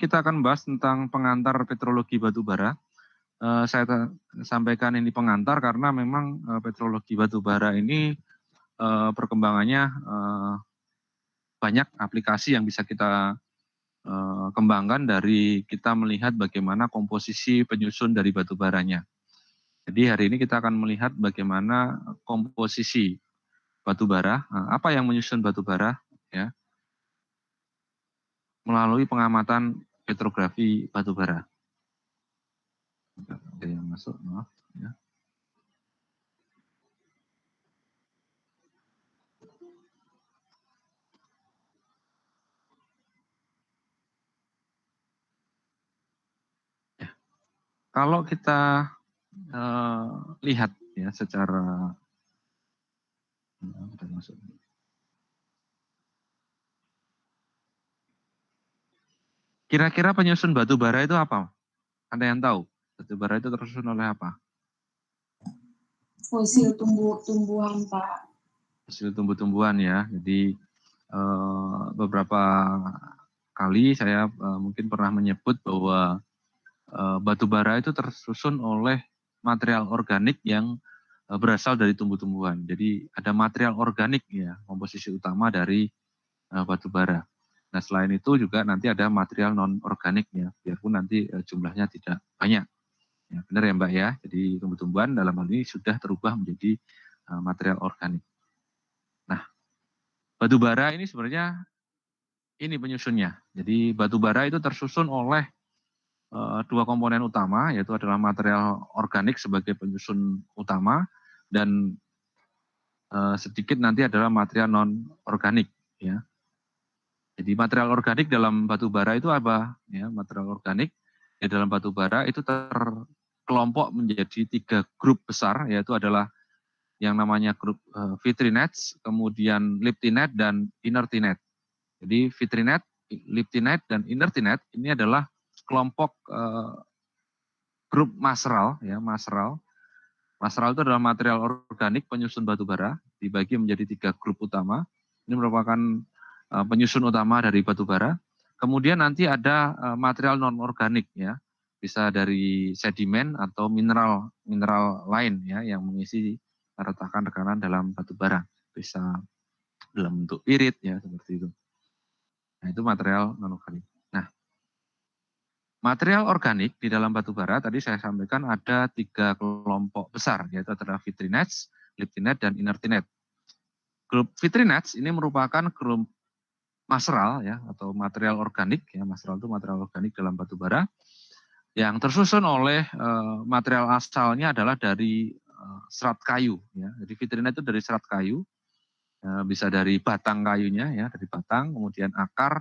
kita akan membahas tentang pengantar petrologi batubara. Saya sampaikan ini pengantar karena memang petrologi batubara ini perkembangannya banyak aplikasi yang bisa kita kembangkan dari kita melihat bagaimana komposisi penyusun dari batubaranya. Jadi hari ini kita akan melihat bagaimana komposisi batubara, apa yang menyusun batubara, ya, melalui pengamatan petrografi batubara. Ada yang masuk, maaf. Ya. Ya. Kalau kita lihat ya secara ada masuk. Kira-kira penyusun batubara itu apa? Ada yang tahu? Batubara itu tersusun oleh apa? Fosil tumbuh-tumbuhan, Pak. Fosil tumbuh-tumbuhan ya. Jadi beberapa kali saya mungkin pernah menyebut bahwa batubara itu tersusun oleh material organik yang berasal dari tumbuh-tumbuhan. Jadi ada material organik ya, komposisi utama dari batubara. Nah selain itu juga nanti ada material non-organik ya, biarpun nanti jumlahnya tidak banyak. Ya, benar ya Mbak ya, jadi tumbuh-tumbuhan dalam hal ini sudah terubah menjadi material organik. Nah, batubara ini sebenarnya ini penyusunnya. Jadi batubara itu tersusun oleh dua komponen utama, yaitu adalah material organik sebagai penyusun utama dan sedikit nanti adalah material non-organik. Ya. Jadi material organik dalam batubara itu apa? Ya, material organik di dalam batubara itu terkelompok menjadi 3 grup besar, yaitu adalah yang namanya grup vitrinates, kemudian liptinate dan inertinate. Jadi vitrinates, liptinate dan inertinate ini adalah kelompok grup maseral, ya maseral. Maseral itu adalah material organik penyusun batubara, dibagi menjadi 3 grup utama. Ini merupakan penyusun utama dari batubara. Kemudian nanti ada material non-organik ya, bisa dari sedimen atau mineral lain ya yang mengisi retakan-retakan dalam batubara. Bisa dalam bentuk pirit ya seperti itu. Nah itu material non-organik. Nah material organik di dalam batubara tadi saya sampaikan ada 3 kelompok besar yaitu adalah vitrinates, liptinate dan inertinate. Grup vitrinates ini merupakan grup maseral ya atau material organik ya, maseral itu material organik dalam batubara yang tersusun oleh material asalnya adalah dari serat kayu ya. Jadi vitrina itu dari serat kayu, bisa dari batang kayunya ya, dari batang, kemudian akar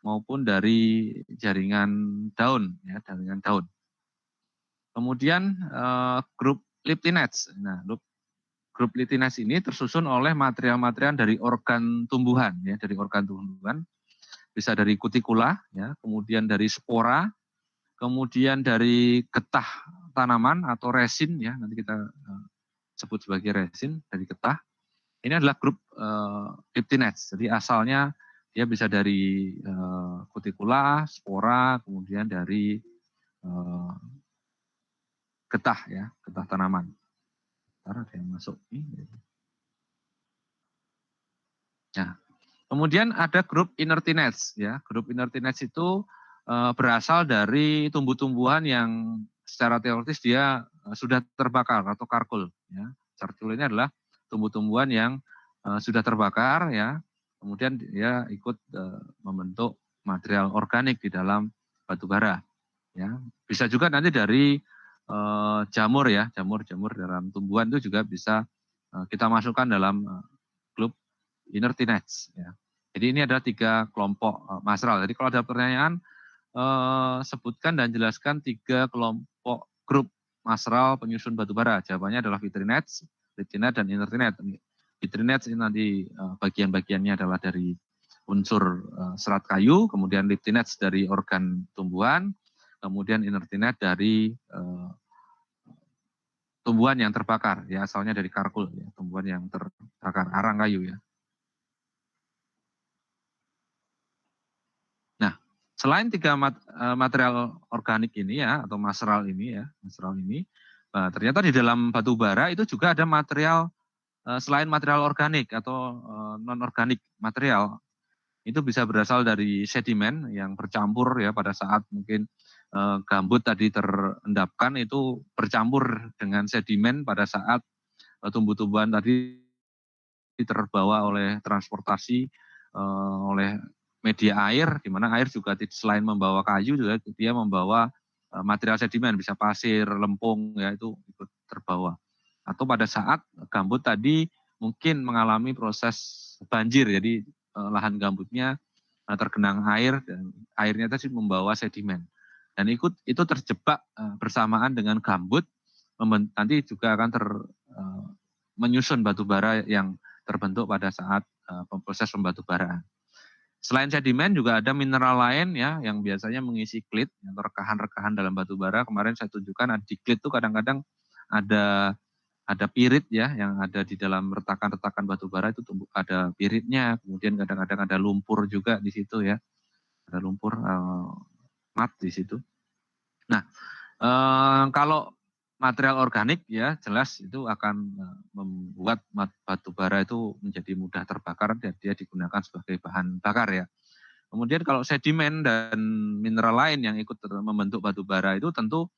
maupun dari jaringan daun ya, jaringan daun. Kemudian grup liptinates. Nah, grup liptinates ini tersusun oleh material-material dari organ tumbuhan ya, dari organ tumbuhan. Bisa dari kutikula, ya, kemudian dari spora, kemudian dari getah tanaman atau resin, ya, nanti kita sebut sebagai resin dari getah. Ini adalah grup liptinates, jadi asalnya dia bisa dari kutikula, spora, kemudian dari getah, ya, getah tanaman. Ntar ada yang masuk ini. Nah, kemudian ada grup inertinates, ya, grup inertinates itu berasal dari tumbuh-tumbuhan yang secara teoritis dia sudah terbakar atau karkul. Ya. Karkul ini adalah tumbuh-tumbuhan yang sudah terbakar, ya, kemudian dia ikut membentuk material organik di dalam batubara. Ya. Bisa juga nanti dari jamur ya, jamur dalam tumbuhan itu juga bisa kita masukkan dalam grup inertinates. Ya. Jadi ini ada 3 kelompok maseral. Jadi kalau ada pertanyaan, sebutkan dan jelaskan 3 kelompok grup maseral penyusun batubara. Jawabannya adalah vitrinates, liptinate, dan inertinate. Vitrinates ini nanti bagian-bagiannya adalah dari unsur serat kayu, kemudian liptinates dari organ tumbuhan, kemudian inertinate dari tumbuhan yang terbakar, ya asalnya dari karkul, ya, tumbuhan yang terbakar, arang kayu ya. Nah, Selain tiga material organik ini ya, atau mineral ini ya, mineral ini, ternyata di dalam batu bara itu juga ada material selain material organik atau non organik material. Itu bisa berasal dari sedimen yang bercampur ya pada saat mungkin gambut tadi terendapkan itu bercampur dengan sedimen pada saat tumbuh-tumbuhan tadi terbawa oleh transportasi, oleh media air, di mana air juga selain membawa kayu juga dia membawa material sedimen, bisa pasir, lempung ya itu ikut terbawa. Atau pada saat gambut tadi mungkin mengalami proses banjir, jadi lahan gambutnya tergenang air dan airnya tadi membawa sedimen. Dan itu terjebak bersamaan dengan gambut, nanti juga akan menyusun batu bara yang terbentuk pada saat proses pembatubaraan. Selain sedimen juga ada mineral lain ya yang biasanya mengisi klit atau rekahan-rekahan dalam batu bara. Kemarin saya tunjukkan di klit itu kadang-kadang ada pirit ya yang ada di dalam retakan-retakan batu bara itu ada piritnya, kemudian kadang-kadang ada lumpur juga di situ ya. Ada lumpur mat di situ. Nah, kalau material organik ya jelas itu akan membuat batu bara itu menjadi mudah terbakar dan dia digunakan sebagai bahan bakar ya. Kemudian kalau sedimen dan mineral lain yang ikut membentuk batu bara itu tentu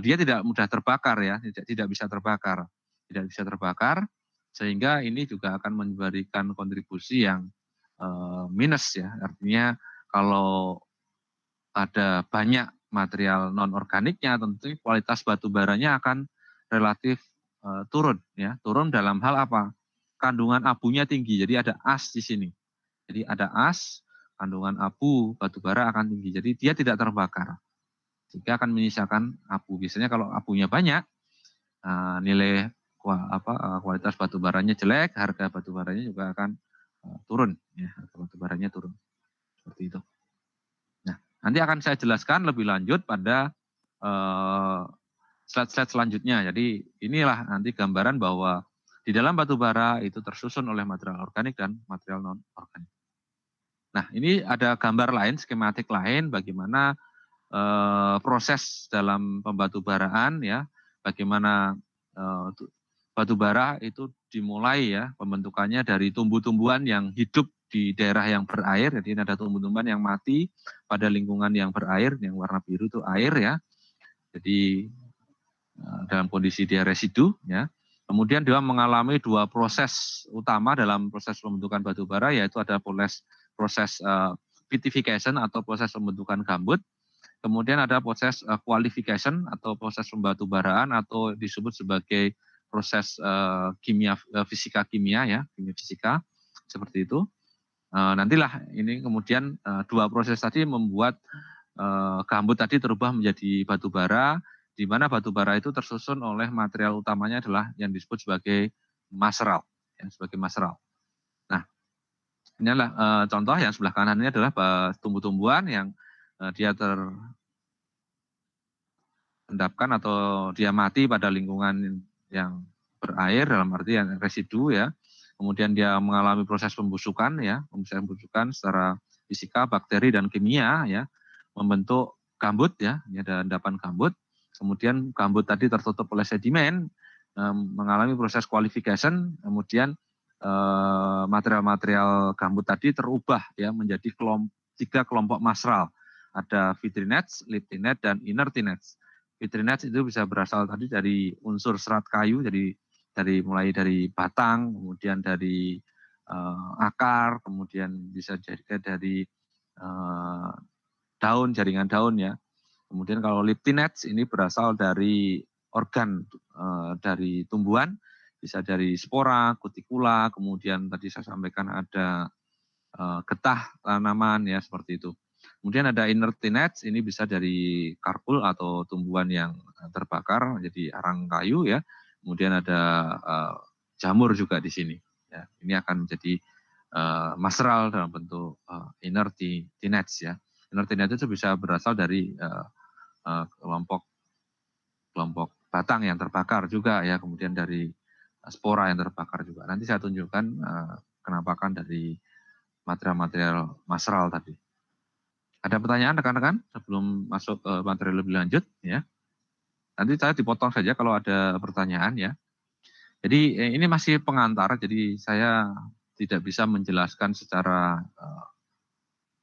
dia tidak mudah terbakar ya, tidak bisa terbakar. Tidak bisa terbakar sehingga ini juga akan memberikan kontribusi yang minus ya. Artinya kalau ada banyak material non organiknya tentu kualitas batu baranya akan relatif turun ya. Turun dalam hal apa? Kandungan abunya tinggi. Jadi ada as di sini. Jadi ada as, kandungan abu batu bara akan tinggi. Jadi dia tidak terbakar. Sehingga akan menyisakan abu. Biasanya kalau abunya banyak, nilai kualitas batu baranya jelek, harga batu baranya juga akan turun ya, harga batu baranya turun. Seperti itu. Nah, nanti akan saya jelaskan lebih lanjut pada slide-slide selanjutnya. Jadi inilah nanti gambaran bahwa di dalam batu bara itu tersusun oleh material organik dan material non organik. Nah, ini ada gambar lain, skematik lain bagaimana proses dalam pembatubaraan ya, bagaimana batu bara itu dimulai ya pembentukannya dari tumbuh-tumbuhan yang hidup di daerah yang berair. Jadi ada tumbuh-tumbuhan yang mati pada lingkungan yang berair, yang warna biru itu air ya. Jadi dalam kondisi dia residu ya. Kemudian dia mengalami dua proses utama dalam proses pembentukan batu bara, yaitu ada proses vitrification atau proses pembentukan gambut. Kemudian ada proses qualification atau proses pembatubaraan atau disebut sebagai proses fisika kimia ya, kimia fisika seperti itu. Nantilah ini kemudian dua proses tadi membuat gambut tadi terubah menjadi batu bara, di mana batu bara itu tersusun oleh material utamanya adalah yang disebut sebagai mineral, ya, sebagai mineral. Nah, ini adalah contoh yang sebelah kanan ini adalah tumbuh-tumbuhan yang dia terendapkan atau dia mati pada lingkungan yang berair dalam arti yang residu ya. Kemudian dia mengalami proses pembusukan ya, pembusukan secara fisika, bakteri dan kimia ya, membentuk gambut ya, ini ada endapan gambut. Kemudian gambut tadi tertutup oleh sedimen, mengalami proses qualification, kemudian material-material gambut tadi terubah ya menjadi tiga kelompok mineral. Ada vitrinets, liptinets, dan inertinets. Vitrinets itu bisa berasal tadi dari unsur serat kayu, jadi mulai dari batang, kemudian dari akar, kemudian bisa juga dari daun, jaringan daun ya. Kemudian kalau liptinets ini berasal dari organ dari tumbuhan, bisa dari spora, kutikula, kemudian tadi saya sampaikan ada getah tanaman ya seperti itu. Kemudian ada inertinets, ini bisa dari karpul atau tumbuhan yang terbakar jadi arang kayu ya. Kemudian ada jamur juga di sini. Ya, ini akan menjadi mineral dalam bentuk inertinets ya. Inertinets itu bisa berasal dari kelompok batang yang terbakar juga ya, kemudian dari spora yang terbakar juga. Nanti saya tunjukkan kenampakan dari material-material mineral tadi. Ada pertanyaan rekan-rekan sebelum masuk ke materi lebih lanjut ya? Nanti saya dipotong saja kalau ada pertanyaan ya. Jadi ini masih pengantar, jadi saya tidak bisa menjelaskan secara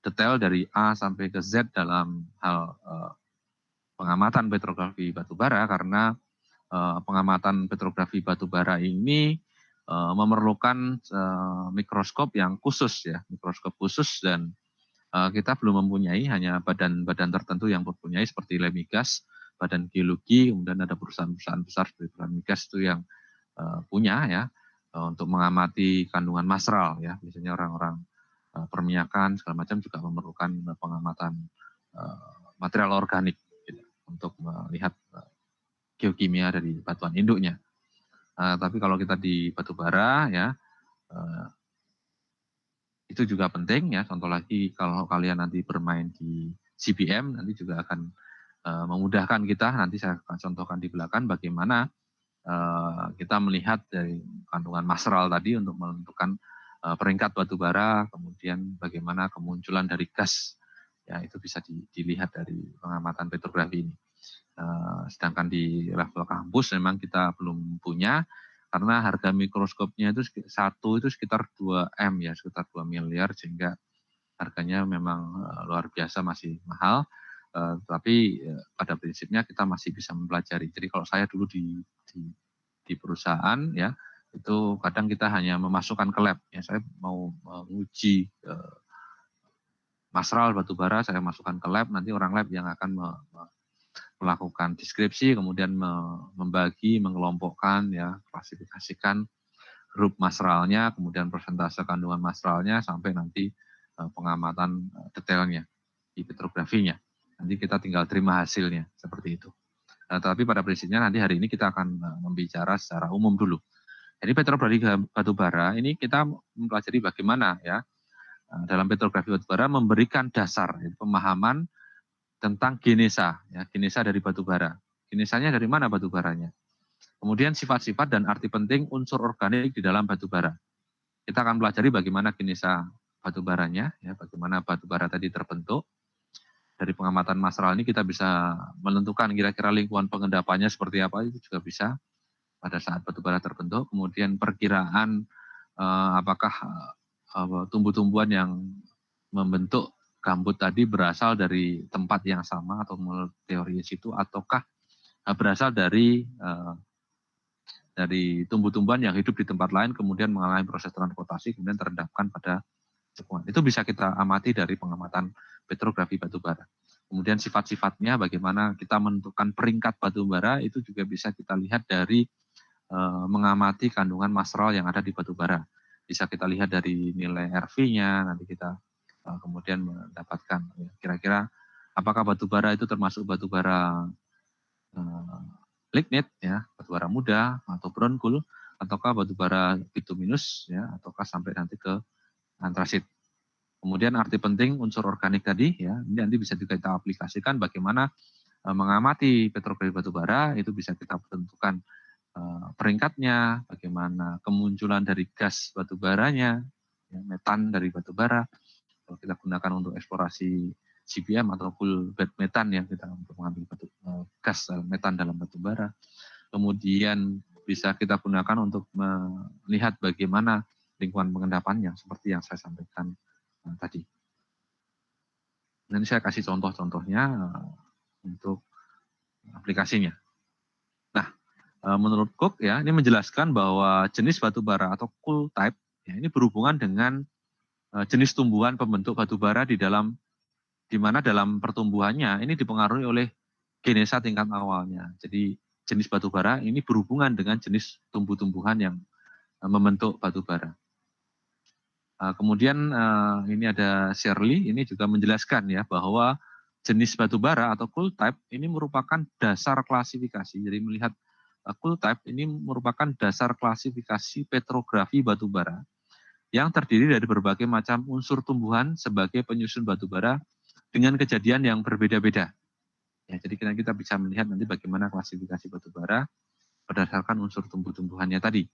detail dari A sampai ke Z dalam hal pengamatan petrografi batubara karena pengamatan petrografi batubara ini memerlukan mikroskop yang khusus ya, mikroskop khusus dan kita belum mempunyai, hanya badan-badan tertentu yang mempunyai seperti Lemigas, Badan Geologi, kemudian ada perusahaan-perusahaan besar seperti Lemigas itu yang punya ya untuk mengamati kandungan masral ya, biasanya orang-orang perminyakan segala macam juga memerlukan pengamatan material organik gitu, untuk melihat geokimia dari batuan induknya. Tapi kalau kita di batubara ya itu juga penting ya. Contoh lagi kalau kalian nanti bermain di CBM nanti juga akan memudahkan kita. Nanti saya akan contohkan di belakang bagaimana kita melihat dari kandungan masral tadi untuk menentukan peringkat batubara, kemudian bagaimana kemunculan dari gas. Ya itu bisa dilihat dari pengamatan petrografi ini. Sedangkan di level kampus memang kita belum punya karena harga mikroskopnya itu satu itu sekitar 2 M ya, sekitar 2 miliar sehingga harganya memang luar biasa masih mahal. Tapi pada prinsipnya kita masih bisa mempelajari. Jadi kalau saya dulu di perusahaan ya itu kadang kita hanya memasukkan ke lab ya, saya mau menguji masral batubara saya masukkan ke lab, nanti orang lab yang akan melakukan deskripsi, kemudian membagi, mengelompokkan, ya, klasifikasikan grup masralnya, kemudian persentase kandungan masralnya, sampai nanti pengamatan detailnya di petrografinya. Nanti kita tinggal terima hasilnya, seperti itu. Tapi pada prinsipnya nanti hari ini kita akan membicara secara umum dulu. Jadi petrografi batubara ini kita mempelajari bagaimana ya dalam petrografi batubara memberikan dasar pemahaman tentang genesa, ya, genesa dari batubara. Genesanya dari mana batubaranya? Kemudian sifat-sifat dan arti penting unsur organik di dalam batubara. Kita akan pelajari bagaimana genesa batubaranya, ya, bagaimana batubara tadi terbentuk. Dari pengamatan masral ini kita bisa menentukan kira-kira lingkungan pengendapannya seperti apa, itu juga bisa pada saat batubara terbentuk. Kemudian perkiraan apakah tumbuh-tumbuhan yang membentuk gambut tadi berasal dari tempat yang sama atau menurut teori situ, ataukah berasal dari tumbuh-tumbuhan yang hidup di tempat lain kemudian mengalami proses transportasi kemudian terendapkan pada cekungan. Itu bisa kita amati dari pengamatan petrografi batubara. Kemudian sifat-sifatnya bagaimana kita menentukan peringkat batubara itu juga bisa kita lihat dari mengamati kandungan masral yang ada di batubara. Bisa kita lihat dari nilai RV-nya, nanti kita kemudian mendapatkan kira-kira apakah batubara itu termasuk batubara lignit ya, batubara muda atau brown coal, ataukah batubara bituminus ya, ataukah sampai nanti ke antrasit. Kemudian arti penting unsur organik tadi ya, ini nanti bisa juga kita aplikasikan bagaimana mengamati petrografi batubara, itu bisa kita tentukan peringkatnya, bagaimana kemunculan dari gas batubaranya, ya, metan dari batubara. Kalau kita gunakan untuk eksplorasi CBM atau full bed metan yang kita untuk mengambil gas metan dalam batubara. Kemudian bisa kita gunakan untuk melihat bagaimana lingkungan pengendapannya seperti yang saya sampaikan tadi. Nanti saya kasih contoh-contohnya untuk aplikasinya. Nah, menurut Cook ya ini menjelaskan bahwa jenis batubara atau coal type ya, ini berhubungan dengan jenis tumbuhan pembentuk batubara di mana dalam pertumbuhannya ini dipengaruhi oleh genesa tingkat awalnya. Jadi jenis batubara ini berhubungan dengan jenis tumbuh-tumbuhan yang membentuk batubara. Kemudian ini ada Shirley, ini juga menjelaskan ya bahwa jenis batubara atau coal type ini merupakan dasar klasifikasi. Jadi melihat coal type ini merupakan dasar klasifikasi petrografi batubara yang terdiri dari berbagai macam unsur tumbuhan sebagai penyusun batubara dengan kejadian yang berbeda-beda. Ya, jadi kita bisa melihat nanti bagaimana klasifikasi batubara berdasarkan unsur tumbuh-tumbuhannya tadi.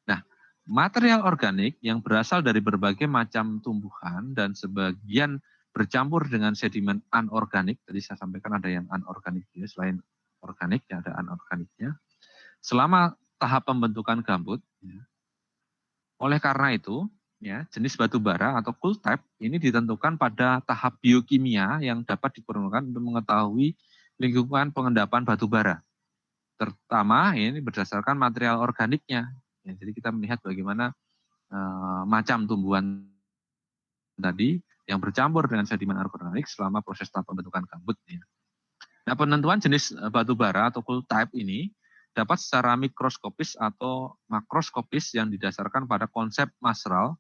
Nah, material organik yang berasal dari berbagai macam tumbuhan dan sebagian bercampur dengan sedimen anorganik, tadi saya sampaikan ada yang anorganik ya, selain organik ya ada anorganiknya, selama tahap pembentukan gambut. Ya. Oleh karena itu, ya, jenis batu bara atau cool type ini ditentukan pada tahap biokimia yang dapat diperlukan untuk mengetahui lingkungan pengendapan batu bara. Terutama ini berdasarkan material organiknya. Ya, jadi kita melihat bagaimana macam tumbuhan tadi yang bercampur dengan sedimen organik selama proses tahap pembentukan gambut. Ya. Nah, penentuan jenis batu bara atau cool type ini dapat secara mikroskopis atau makroskopis yang didasarkan pada konsep masral,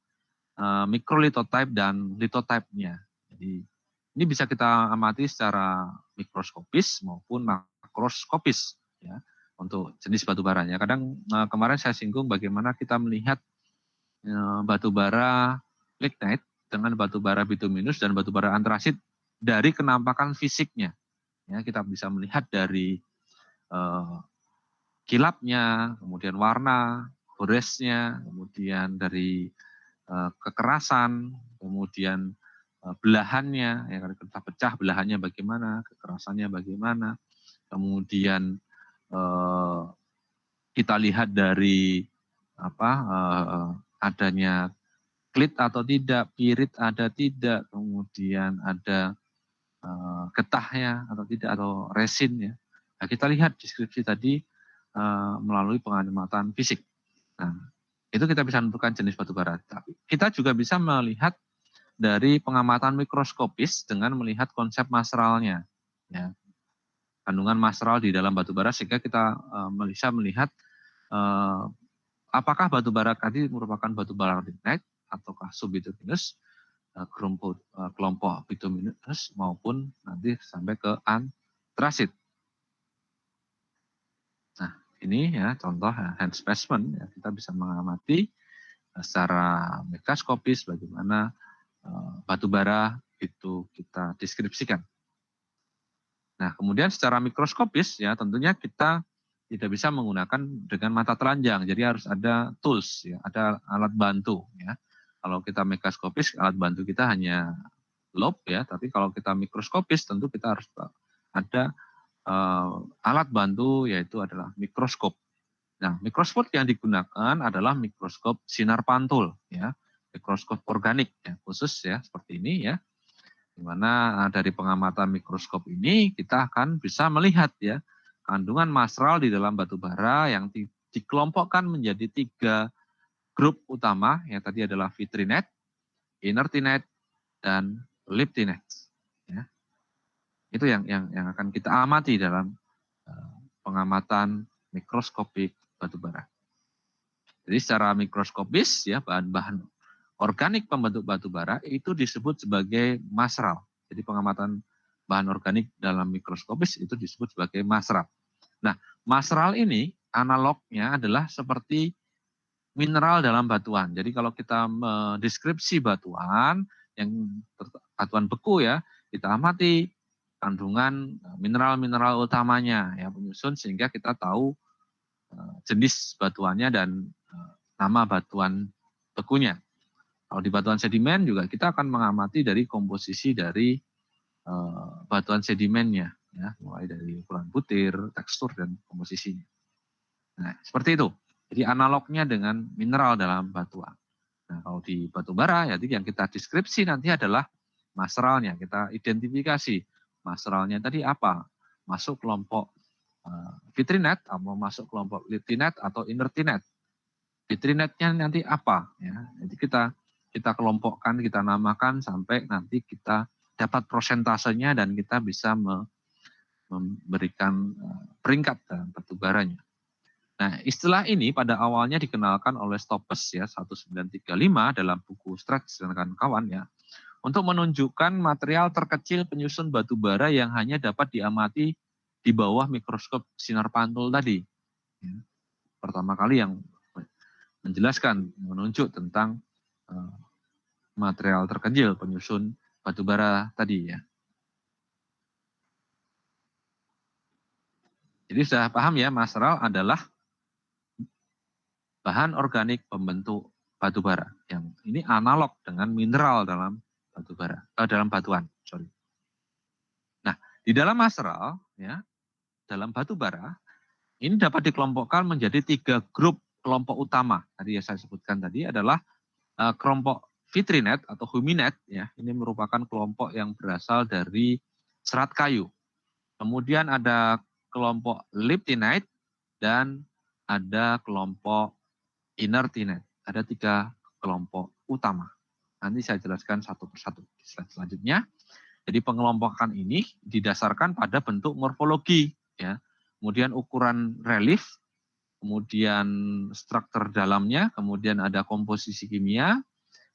mikrolitotype dan litotype-nya. Jadi ini bisa kita amati secara mikroskopis maupun makroskopis ya untuk jenis batu baranya. Kadang kemarin saya singgung bagaimana kita melihat batu bara lignite dengan batu bara bituminus dan batu bara antrasit dari kenampakan fisiknya. Ya, kita bisa melihat dari kilapnya, kemudian warna, goresnya, kemudian dari kekerasan, kemudian belahannya, ya kalau kita pecah belahannya bagaimana, kekerasannya bagaimana, kemudian kita lihat dari adanya klit atau tidak, pirit ada tidak, kemudian ada getahnya atau tidak, atau resin ya. Nah, kita lihat deskripsi tadi melalui pengamatan fisik. Nah, itu kita bisa menentukan jenis batu bara. Tapi kita juga bisa melihat dari pengamatan mikroskopis dengan melihat konsep masralnya. Ya. Kandungan masral di dalam batu bara sehingga kita bisa melihat apakah batu bara tadi merupakan batu bara lignite ataukah subbituminous, kelompok bituminous maupun nanti sampai ke antrasit. Nah, ini ya contoh hand specimen ya, kita bisa mengamati secara mikroskopis bagaimana batu bara itu kita deskripsikan. Nah, kemudian secara mikroskopis ya tentunya kita tidak bisa menggunakan dengan mata telanjang, jadi harus ada tools ya, ada alat bantu ya. Kalau kita mikroskopis, alat bantu kita hanya loop ya, tapi kalau kita mikroskopis tentu kita harus ada alat bantu yaitu adalah mikroskop. Nah, mikroskop yang digunakan adalah mikroskop sinar pantul ya, mikroskop organik ya, khusus ya seperti ini ya. Di mana dari pengamatan mikroskop ini kita akan bisa melihat ya kandungan masral di dalam batu bara yang dikelompokkan menjadi 3 grup utama yang tadi adalah vitrinite, inertinite, dan liptinite. Ya. Itu yang akan kita amati dalam pengamatan mikroskopik batu bara. Jadi secara mikroskopis ya bahan-bahan organik pembentuk batu bara itu disebut sebagai masral. Jadi pengamatan bahan organik dalam mikroskopis itu disebut sebagai masral. Nah, masral ini analognya adalah seperti mineral dalam batuan. Jadi kalau kita mendeskripsi batuan yang batuan beku ya, kita amati kandungan mineral-mineral utamanya ya penyusun sehingga kita tahu jenis batuannya dan nama batuan bekunya. Kalau di batuan sedimen juga kita akan mengamati dari komposisi dari batuan sedimennya, ya, mulai dari ukuran butir, tekstur dan komposisinya. Nah, seperti itu. Jadi analognya dengan mineral dalam batuan. Nah, kalau di batu bara, jadi yang kita deskripsi nanti adalah masralnya. Kita identifikasi masralnya tadi apa? Masuk kelompok vitrinite, atau masuk kelompok liptinite atau inertinite. Vitrinite-nya nanti apa? Ya, jadi kita kelompokkan, kita namakan sampai nanti kita dapat prosentasenya dan kita bisa memberikan peringkat dalam batu baranya. Nah, istilah ini pada awalnya dikenalkan oleh Stoppes ya 1935 dalam buku Stretch dan kawan-kawan ya untuk menunjukkan material terkecil penyusun batu bara yang hanya dapat diamati di bawah mikroskop sinar pantul tadi. Ya. Pertama kali yang menjelaskan, menunjuk tentang material terkecil penyusun batu bara tadi ya. Jadi sudah paham ya, masral adalah bahan organik pembentuk batu bara yang ini analog dengan mineral dalam batu bara, dalam batuan, sorry. Nah, di dalam mineral, ya, dalam batu bara, ini dapat dikelompokkan menjadi 3 grup kelompok utama. Tadi yang saya sebutkan tadi adalah kelompok vitrinet atau huminet, ya, ini merupakan kelompok yang berasal dari serat kayu. Kemudian ada kelompok liptinite dan ada kelompok inertinet. Ada 3 kelompok utama. Nanti saya jelaskan satu persatu di slide selanjutnya. Jadi pengelompokan ini didasarkan pada bentuk morfologi, ya. Kemudian ukuran relief, kemudian struktur dalamnya, kemudian ada komposisi kimia,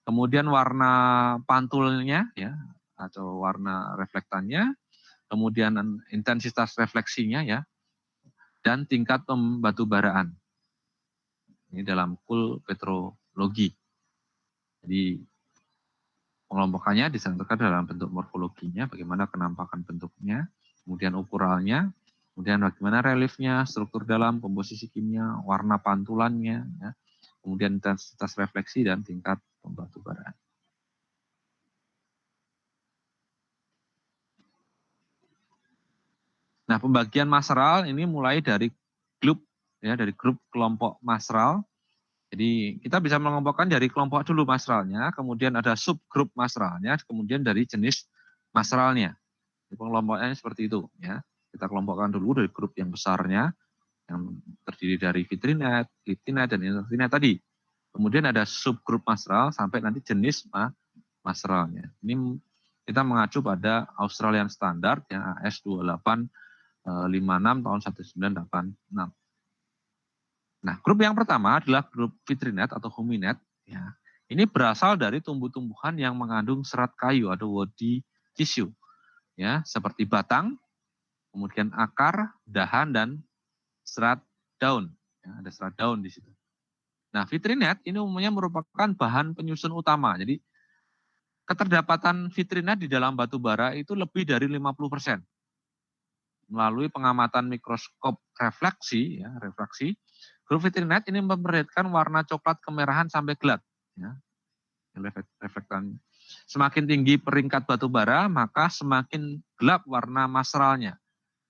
kemudian warna pantulnya, ya, atau warna reflektannya, kemudian intensitas refleksinya, ya, dan tingkat pembatubaraan. Ini dalam kul petrologi. Jadi pengelompokannya disentuhkan dalam bentuk morfologinya, bagaimana kenampakan bentuknya, kemudian ukurannya, kemudian bagaimana reliefnya, struktur dalam, komposisi kimia, warna pantulannya, ya, kemudian intensitas refleksi dan tingkat pembatubaraan. Nah, pembagian mineral ini mulai dari grup, ya, dari grup kelompok mineral. Jadi kita bisa mengelompokkan dari kelompok dulu mineralnya, kemudian ada subgrup mineralnya, kemudian dari jenis mineralnya. Pengelompoknya seperti itu, ya. Kita kelompokkan dulu dari grup yang besarnya, yang terdiri dari vitrinet, liptinite, dan inertinet tadi. Kemudian ada subgrup mineral sampai nanti jenis mineralnya. Ini kita mengacu pada Australian Standard, ya, AS 2856 tahun 1986. Nah, grup yang pertama adalah grup vitrinet atau huminet. Ya. Ini berasal dari tumbuh-tumbuhan yang mengandung serat kayu atau woody tissue, ya, seperti batang, kemudian akar, dahan, dan serat daun. Ya, ada serat daun di situ. Nah, vitrinet ini umumnya merupakan bahan penyusun utama. Jadi, keterdapatan vitrinet di dalam batu bara itu lebih dari 50%. Melalui pengamatan mikroskop refleksi, ya, refraksi, grup vitrinet ini memperlihatkan warna coklat kemerahan sampai gelap. Ya, reflektan. Semakin tinggi peringkat batu bara, maka semakin gelap warna mineralnya.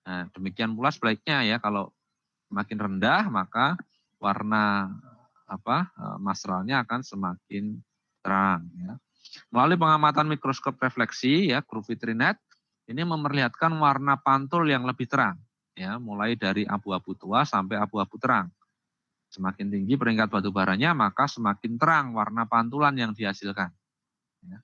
Nah, demikian pula sebaliknya, ya, kalau semakin rendah maka warna mineralnya akan semakin terang. Ya. Melalui pengamatan mikroskop refleksi, ya, grup vitrinet ini memperlihatkan warna pantul yang lebih terang, ya, mulai dari abu-abu tua sampai abu-abu terang. Semakin tinggi peringkat batu baranya, maka semakin terang warna pantulan yang dihasilkan. Ya.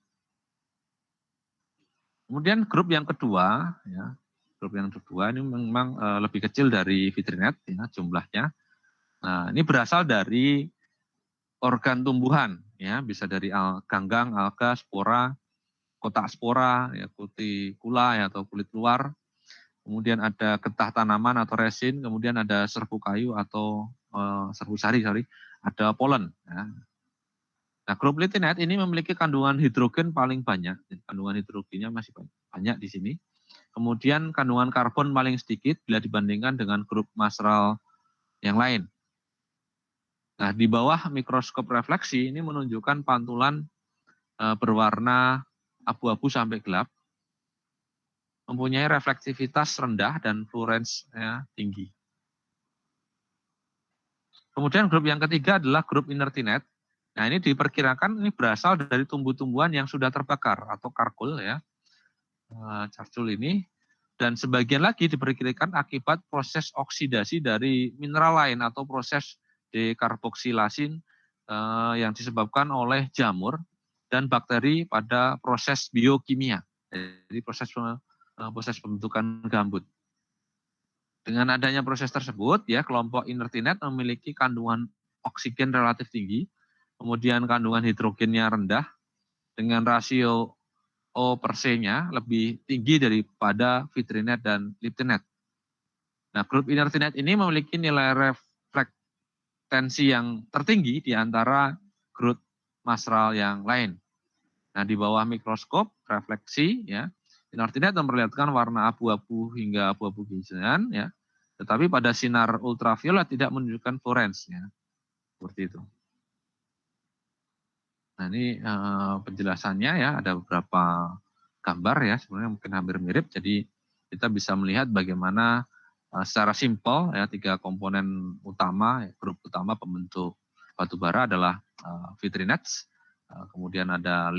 Kemudian grup yang kedua, ya, grup yang kedua ini memang lebih kecil dari vitrinet, ya, jumlahnya. Nah, ini berasal dari organ tumbuhan, ya, bisa dari ganggang, alga, spora, kotak spora, ya, kutikula, ya, atau kulit luar. Kemudian ada getah tanaman atau resin, kemudian ada serbu kayu atau serbu sari, ada polen. Ya. Nah, grup litinet ini memiliki kandungan hidrogen paling banyak, jadi kandungan hidrogennya masih banyak di sini. Kemudian kandungan karbon paling sedikit bila dibandingkan dengan grup mineral yang lain. Nah, di bawah mikroskop refleksi ini menunjukkan pantulan berwarna abu-abu sampai gelap, mempunyai reflektivitas rendah dan fluorens, ya, tinggi. Kemudian grup yang ketiga adalah grup inertinet. Nah, ini diperkirakan ini berasal dari tumbuh-tumbuhan yang sudah terbakar atau karkul, ya, charcoal ini. Dan sebagian lagi diperkirakan akibat proses oksidasi dari mineral lain atau proses dekarboksilasi yang disebabkan oleh jamur dan bakteri pada proses biokimia. Jadi proses pembentukan gambut. Dengan adanya proses tersebut, ya, kelompok inertinet memiliki kandungan oksigen relatif tinggi, kemudian kandungan hidrogennya rendah, dengan rasio O per C-nya lebih tinggi daripada vitrinet dan liptinet. Nah, grup inertinet ini memiliki nilai reflektansi yang tertinggi di antara grup mineral yang lain. Nah, di bawah mikroskop refleksi, ya, inertinet memperlihatkan warna abu-abu hingga abu-abu kehijauan, ya, tetapi pada sinar ultraviolet tidak menunjukkan fluorens, ya, seperti itu. Nah ini penjelasannya ya, ada beberapa gambar ya, sebenarnya mungkin hampir mirip. Jadi kita bisa melihat bagaimana secara simpel ya 3 komponen utama, grup utama pembentuk batu bara adalah vitrinets, kemudian ada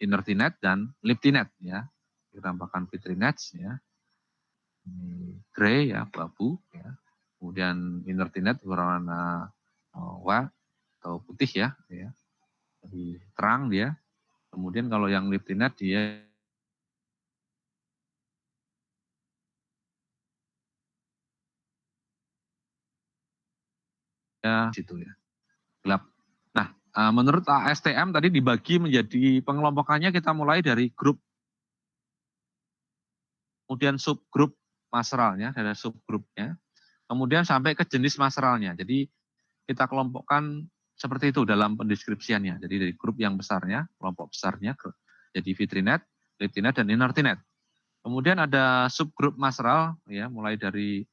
inertinet dan liptinet ya. Ditampakkan vitrinets ya, ini grey ya, abu-abu ya. Kemudian inertinet berwarna white atau putih ya, lebih terang dia. Kemudian kalau yang liptinet dia situ ya, gelap. Nah, menurut ASTM tadi dibagi menjadi pengelompokannya, kita mulai dari grup, kemudian subgrup maseralnya, ada subgrupnya, kemudian sampai ke jenis maseralnya. Jadi kita kelompokkan seperti itu dalam pendeskripsiannya. Jadi dari grup yang besarnya, kelompok besarnya, jadi vitrinet, liptinet, dan inertinet. Kemudian ada subgrup maseral, ya, mulai dari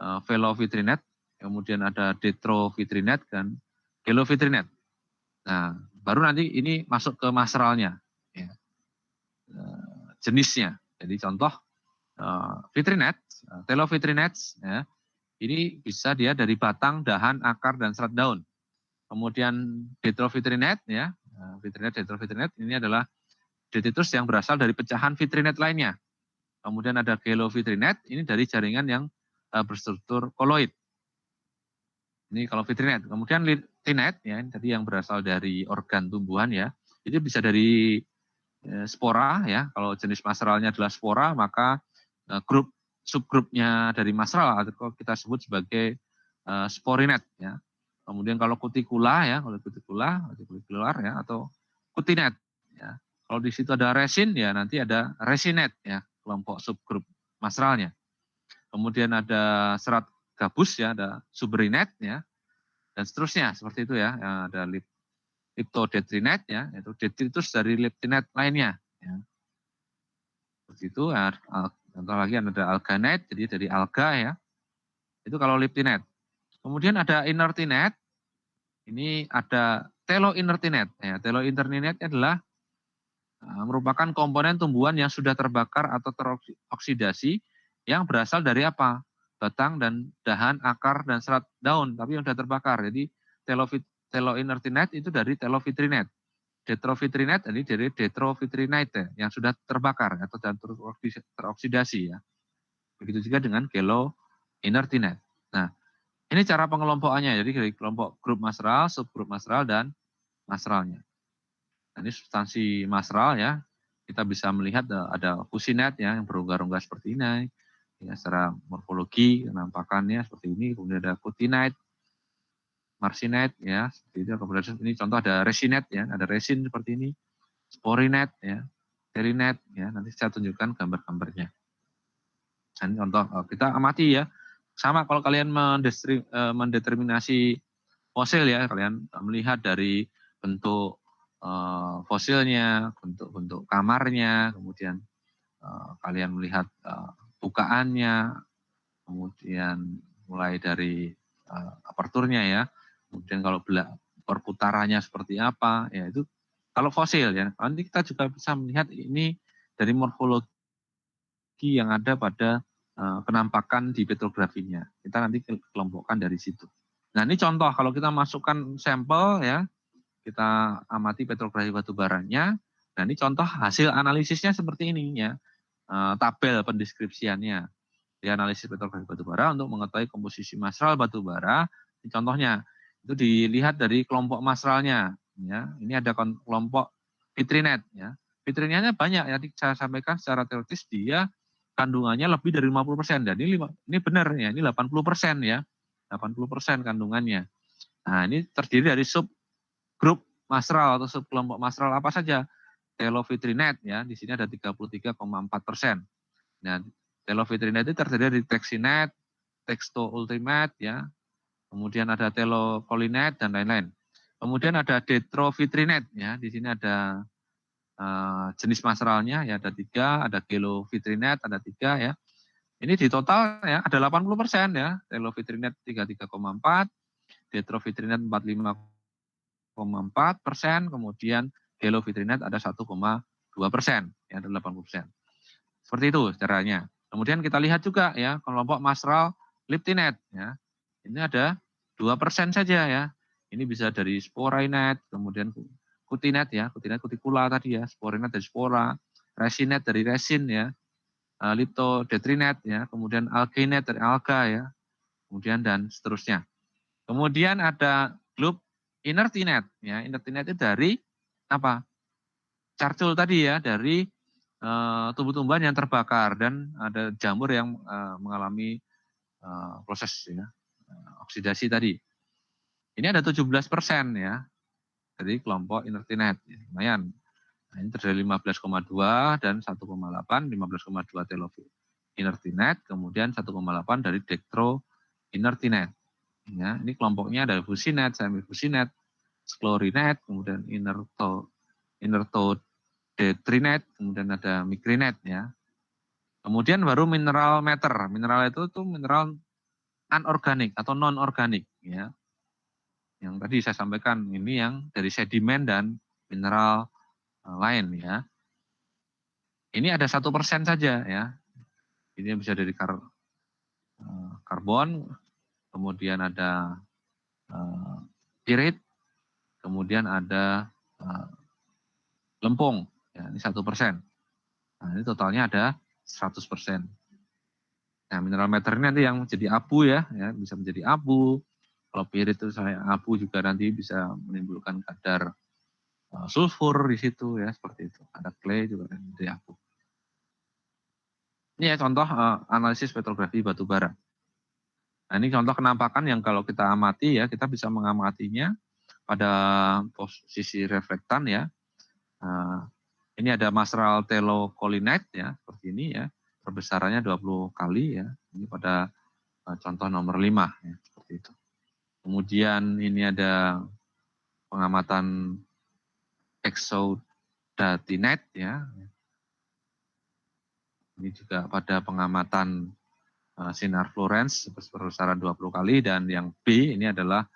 velovitrinet, kemudian ada detrovitrinet dan gelovitrinet. Nah, baru nanti ini masuk ke maseralnya, ya, jenisnya. Jadi contoh vitrinet, telovitrinet, ya, ini bisa dia dari batang, dahan, akar, dan serat daun. Kemudian detrovitrinet, ya, vitrinet, detrovitrinet ini adalah detritus yang berasal dari pecahan vitrinet lainnya. Kemudian ada gelovitrinet, ini dari jaringan yang berstruktur koloid. Ini kalau vitrinet. Kemudian liptinet, ya, ini tadi yang berasal dari organ tumbuhan ya. Itu bisa dari spora ya. Kalau jenis maseralnya adalah spora, maka grup subgrupnya dari maseral atau kita sebut sebagai sporinet ya. Kemudian kalau kutikula ya, kalau kutikular ya, atau kutinet ya. Kalau di situ ada resin ya, nanti ada resinet ya, kelompok subgrup maseralnya. Kemudian ada serat gabus ya, ada suberinet ya, dan seterusnya seperti itu ya. Ada liptodetrinet ya, itu detritus dari liptinet lainnya ya. Seperti itu ya. Contoh lagi ada alganet, jadi dari alga ya. Itu kalau liptinet. Kemudian ada inertinet. Ini ada teloinertinet ya. Teloinertinet adalah merupakan komponen tumbuhan yang sudah terbakar atau teroksidasi yang berasal dari apa? Batang dan dahan, akar, dan serat daun, tapi yang sudah terbakar. Jadi teloinertinet itu dari telovitrinet. Detrovitrinet ini dari detrovitrinite yang sudah terbakar atau teroksidasi ya. Begitu juga dengan geloinertinet. Nah, ini cara pengelompokannya. Jadi dari kelompok grup maseral, subgrup maseral, dan maseralnya. Nah, ini substansi maseral ya. Kita bisa melihat ada fusinet ya, yang berongga-rongga seperti ini. Ya, secara morfologi penampakannya seperti ini. Kemudian ada kutinite, marsinet ya, seperti itu. Kemudian ini contoh ada resinet ya, ada resin seperti ini. Sporinet ya, terinet ya. Nanti saya tunjukkan gambar-gambarnya. Nah, ini contoh kita amati ya. Sama kalau kalian mendeterminasi fosil ya, kalian melihat dari bentuk fosilnya, bentuk kamarnya, kemudian kalian melihat bukaannya, kemudian mulai dari aperturnya ya, kemudian kalau perputarannya seperti apa, ya itu kalau fosil ya. Nanti kita juga bisa melihat ini dari morfologi yang ada pada penampakan di petrografinya. Kita nanti kelompokkan dari situ. Nah ini contoh kalau kita masukkan sampel ya, kita amati petrografi batubaranya. Nah ini contoh hasil analisisnya seperti ini ya, tabel pendeskripsiannya. Di analisis petrografi batubara untuk mengetahui komposisi maseral batubara. Ini contohnya itu dilihat dari kelompok maseralnya. Ya, ini ada kelompok vitrinet ya. Vitrinetnya banyak ya, saya sampaikan secara teoritis dia kandungannya lebih dari 50%. Dan ini benar ya, ini 80% ya. 80% kandungannya. Nah, ini terdiri dari subgrup maseral atau subkelompok maseral apa saja? Telovitrinet ya, di sini ada 33,4%. Nah, telovitrinet itu terdiri dari texinet, textoultimet ya, kemudian ada telocolinet dan lain-lain. Kemudian ada detrovitrinet ya, di sini ada jenis maseralnya ya, ada 3, ada gelovitrinet ada 3 ya. Ini di total ya ada 80% ya, telovitrinet 33,4, detrovitrinet 45,4, 0,4%, kemudian Hello-Vitrinet ada 1,2%, ya, ada 80%. Seperti itu caranya. Kemudian kita lihat juga ya kelompok Masral Liptinet ya. Ini ada 2% saja ya. Ini bisa dari Sporainet, kemudian Kutinet ya, Kutinet Kutikula tadi ya, Sporainet dari Spora, Resinet dari Resin ya, Liptodetrinet ya, kemudian Alginet dari Alga ya, kemudian dan seterusnya. Kemudian ada Globe Inertinet ya, Inertinet itu dari apa? Carcul tadi ya, dari tumbuh-tumbuhan yang terbakar dan ada jamur yang mengalami proses ya, oksidasi tadi. Ini ada 17% ya dari kelompok Inertinet, ya, lumayan. Nah, ini terdiri 15,2 dan 1,8, 15,2 Telovir Inertinet, kemudian 1,8 dari Dextro Inertinet. Ya, ini kelompoknya ada Fusinet, Semi-Fusinet, Sclorinet, kemudian Inertodetrinet, kemudian ada Micrinet ya. Kemudian baru mineral meter. Mineral itu tuh mineral anorganik atau non organik ya. Yang tadi saya sampaikan ini yang dari sedimen dan mineral lain ya. Ini ada 1% saja ya. Ini bisa dari karbon, kemudian ada pirit, kemudian ada lempung. Ya, ini 1%. Nah, ini totalnya ada 100%. Nah, mineral meter ini nanti yang menjadi abu ya bisa menjadi abu. Kalau pirit itu saya abu juga nanti bisa menimbulkan kadar sulfur di situ ya, seperti itu. Ada clay juga dari abu. Ini ya contoh analisis petrografi batu bara. Nah, ini contoh kenampakan yang kalau kita amati ya, kita bisa mengamatinya pada posisi reflektan ya. Ini ada Masral Telokolinet ya, seperti ini ya. Perbesarannya 20 kali ya. Ini pada contoh nomor 5 ya, seperti itu. Kemudian ini ada pengamatan Exodatinet ya. Ini juga pada pengamatan sinar fluorens perbesaran 20 kali, dan yang B ini adalah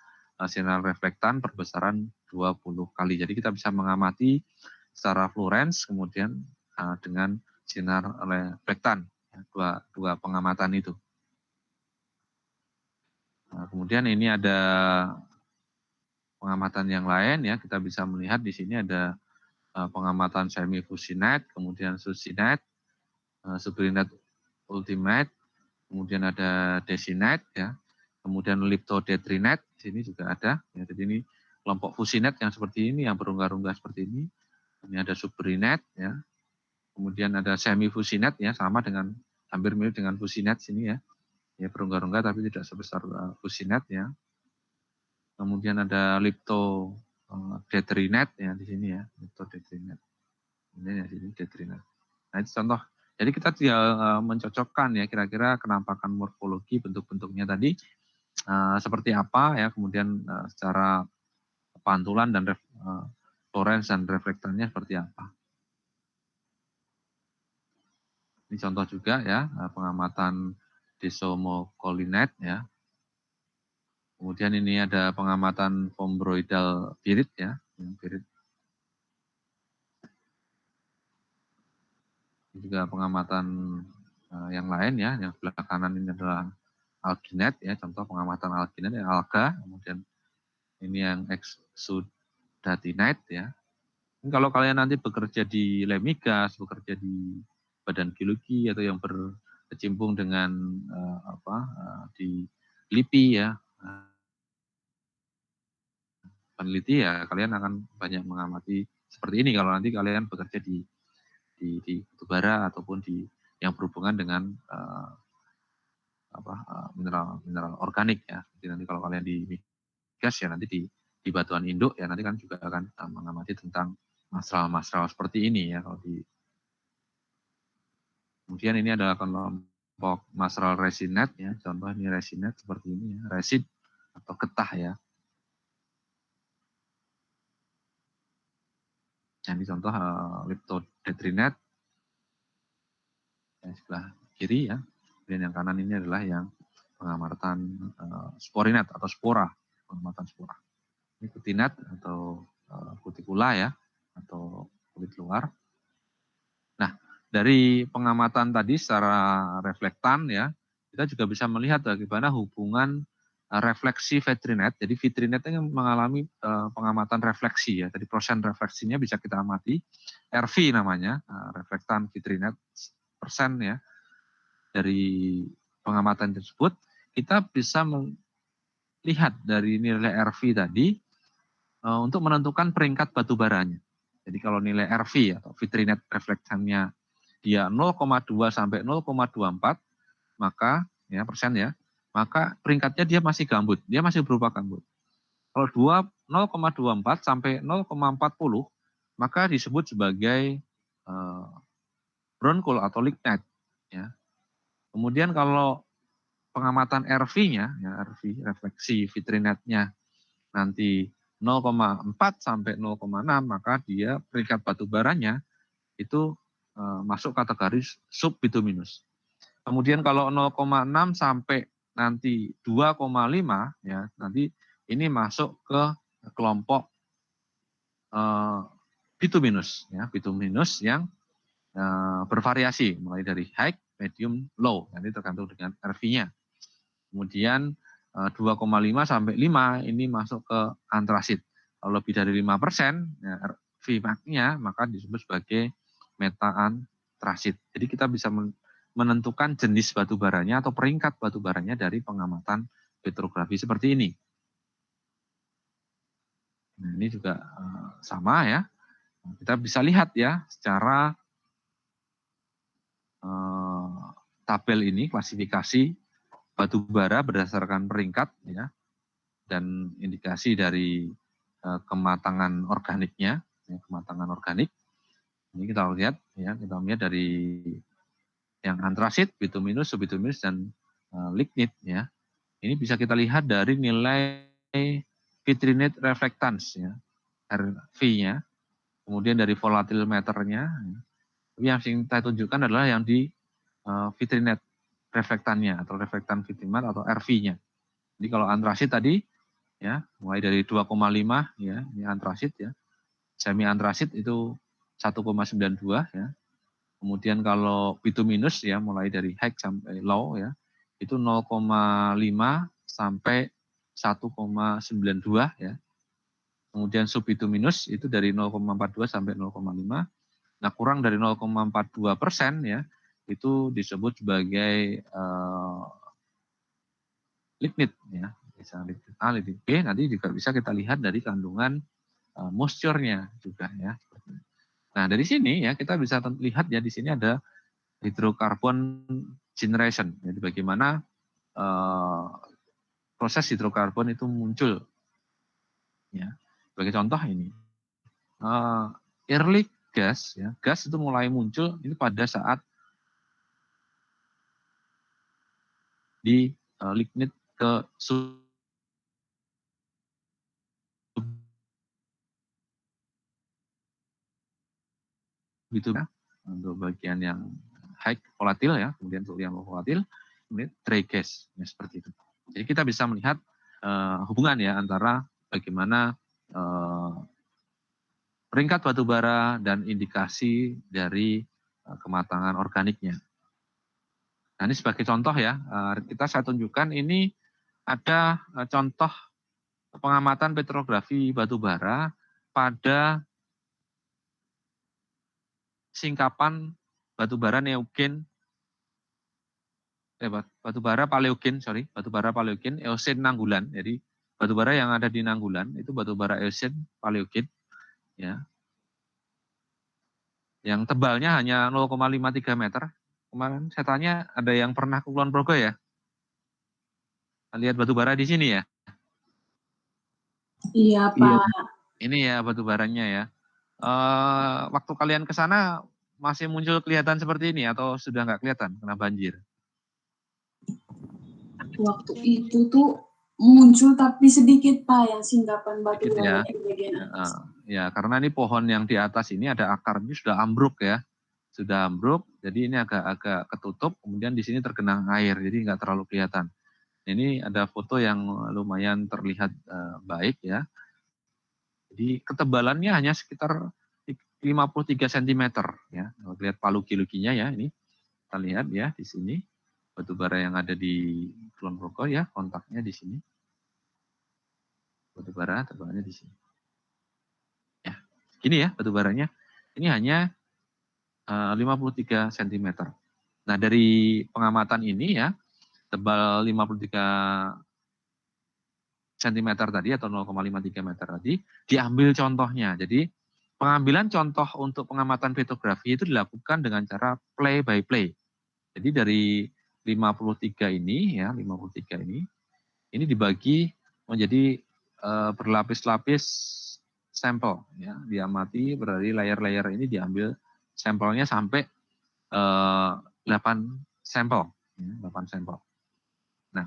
sinar reflektan perbesaran 20 kali. Jadi kita bisa mengamati secara fluorens kemudian dengan sinar reflektan, ya, dua pengamatan itu. Nah, kemudian ini ada pengamatan yang lain ya, kita bisa melihat di sini ada pengamatan semi-fusinet, kemudian susinet, subrinet ultimate, kemudian ada desinet ya, kemudian liptodetrinet di sini juga ada ya. Jadi ini kelompok fusinet yang seperti ini, yang berunggah-unggah seperti ini. Ini ada subrinet ya, kemudian ada semi-fusinet ya, sama dengan hampir mirip dengan fusinet sini ya, ya berunggah-unggah tapi tidak sebesar fusinet ya. Kemudian ada liptodetrinet ya di sini ya, liptodetrinet. Ini ya sini detrinet. Nah, itu contoh. Jadi kita tinggal mencocokkan ya kira-kira kenampakan morfologi bentuk-bentuknya tadi seperti apa ya, kemudian secara pantulan dan fluorens dan reflektannya seperti apa. Ini contoh juga ya pengamatan desomokolinet ya. Kemudian ini ada pengamatan fombroidal pirit ya, pirit. Ini juga pengamatan yang lain ya, yang sebelah kanan ini adalah alginet ya, contoh pengamatan alginet ya, alga. Kemudian ini yang exudatinet ya. Ini kalau kalian nanti bekerja di Lemigas, bekerja di Badan Geologi atau yang berkecimpung dengan di LIPI ya, peneliti ya, kalian akan banyak mengamati seperti ini kalau nanti kalian bekerja di batubara ataupun di yang berhubungan dengan mineral organik ya. Jadi nanti kalau kalian di migas ya, nanti di batuan induk ya, nanti kan juga akan mengamati tentang masral-masral seperti ini ya. Kemudian ini adalah kelompok masral resinet ya, contoh ini resinet seperti ini ya, resin atau getah ya. Ini contoh liptodetrinet yang sebelah kiri ya. Dan yang kanan ini adalah yang pengamatan sporinet atau spora, pengamatan spora. Ini kutinat atau kutikula ya, atau kulit luar. Nah, dari pengamatan tadi secara reflektan ya, kita juga bisa melihat bagaimana hubungan refleksi vitrinet. Jadi vitrinet ini mengalami pengamatan refleksi ya. Tadi proses refleksinya bisa kita amati. RV namanya, reflektan vitrinet persen ya. Dari pengamatan tersebut, kita bisa melihat dari nilai RV tadi untuk menentukan peringkat batu baranya. Jadi kalau nilai RV atau vitrinet reflektannya dia 0,2 sampai 0,24 maka ya persen ya, maka peringkatnya dia masih gambut, dia masih berupa gambut. Kalau 0,24 sampai 0,40 maka disebut sebagai brown coal atau lignite ya. Kemudian kalau pengamatan RV-nya ya, RV refleksi vitrinetnya nanti 0,4 sampai 0,6 maka dia peringkat batu baranya itu masuk kategori subbituminus. Kemudian kalau 0,6 sampai nanti 2,5 ya nanti ini masuk ke kelompok bituminus ya, bituminus yang bervariasi mulai dari high, medium, low. Nanti tergantung dengan RV-nya. Kemudian 2,5 sampai 5 ini masuk ke antrasit. Kalau lebih dari 5% ya, Vmax-nya maka disebut sebagai metaantrasit. Jadi kita bisa menentukan jenis batu baranya atau peringkat batu baranya dari pengamatan petrografi seperti ini. Nah, ini juga sama ya. Kita bisa lihat ya secara tabel ini klasifikasi batu bara berdasarkan peringkat ya dan indikasi dari kematangan organiknya, ya, kematangan organik. Ini kita lihat ya, kita melihat dari yang antrasit, bituminus, subbituminus dan lignit ya. Ini bisa kita lihat dari nilai vitrinate reflectance ya, RV-nya, kemudian dari volatilmeternya. Yang kita tunjukkan adalah yang di vitrinate reflektannya atau reflektan vitrinet atau RV-nya. Jadi kalau antrasit tadi ya mulai dari 2,5 ya ini antrasit ya, semi antrasit itu 1,92 ya. Kemudian kalau bituminus ya mulai dari high sampai low ya itu 0,5 sampai 1,92 ya. Kemudian subbituminus itu dari 0,42 sampai 0,5. Nah kurang dari 0,42% ya itu disebut sebagai lignit ya. Bisa lignit A, lignit B, nanti juga bisa kita lihat dari kandungan moisture-nya juga ya. Nah dari sini ya kita bisa lihat ya di sini ada hidrokarbon generation. Jadi bagaimana proses hidrokarbon itu muncul. Ya, sebagai contoh ini, early gas, ya, gas itu mulai muncul ini pada saat di lignit ke gitu ya. Untuk bagian yang high volatil ya, kemudian untuk yang low volatil, kemudian dry gas, ya, seperti itu. Jadi kita bisa melihat hubungan ya antara bagaimana peringkat batu bara dan indikasi dari kematangan organiknya. Nah ini sebagai contoh ya, saya tunjukkan ini ada contoh pengamatan petrografi batu bara pada singkapan batu bara neogen, batu bara paleogen, batu bara paleogen, Eosen Nanggulan. Jadi batu bara yang ada di Nanggulan itu batu bara Eosen paleogen, ya, yang tebalnya hanya 0,53 meter. Kemarin saya tanya ada yang pernah ke Kulon Progo ya? Lihat batu bara di sini ya? Iya, Pak. Ini ya batu baranya ya. Waktu kalian ke sana masih muncul kelihatan seperti ini atau sudah nggak kelihatan kena banjir? Waktu itu tuh muncul tapi sedikit, Pak, yang singkapan batu Sedikit ya. bara di bagian atas. Ya, karena ini pohon yang di atas ini ada akarnya sudah ambruk ya. Sudah ambruk, jadi ini agak ketutup, kemudian di sini tergenang air, jadi nggak terlalu kelihatan. Ini ada foto yang lumayan terlihat baik ya. Jadi ketebalannya hanya sekitar 53 cm ya. Kalau lihat palu geologinya ya, ini kita lihat ya di sini batu bara yang ada di Kulon Progo ya, kontaknya di sini. Batu bara tebalannya di sini. Ya, gini ya batu baranya. Ini hanya 53 cm. Nah, dari pengamatan ini ya, tebal 53 cm tadi atau 0,53 meter tadi, diambil contohnya. Jadi, pengambilan contoh untuk pengamatan petrografi itu dilakukan dengan cara play by play. Jadi dari 53 ini ya, 53 ini dibagi menjadi berlapis-lapis sampel ya, diamati dari layer-layer ini diambil sampelnya sampai 8 sampel, ya, 8 sampel. Nah,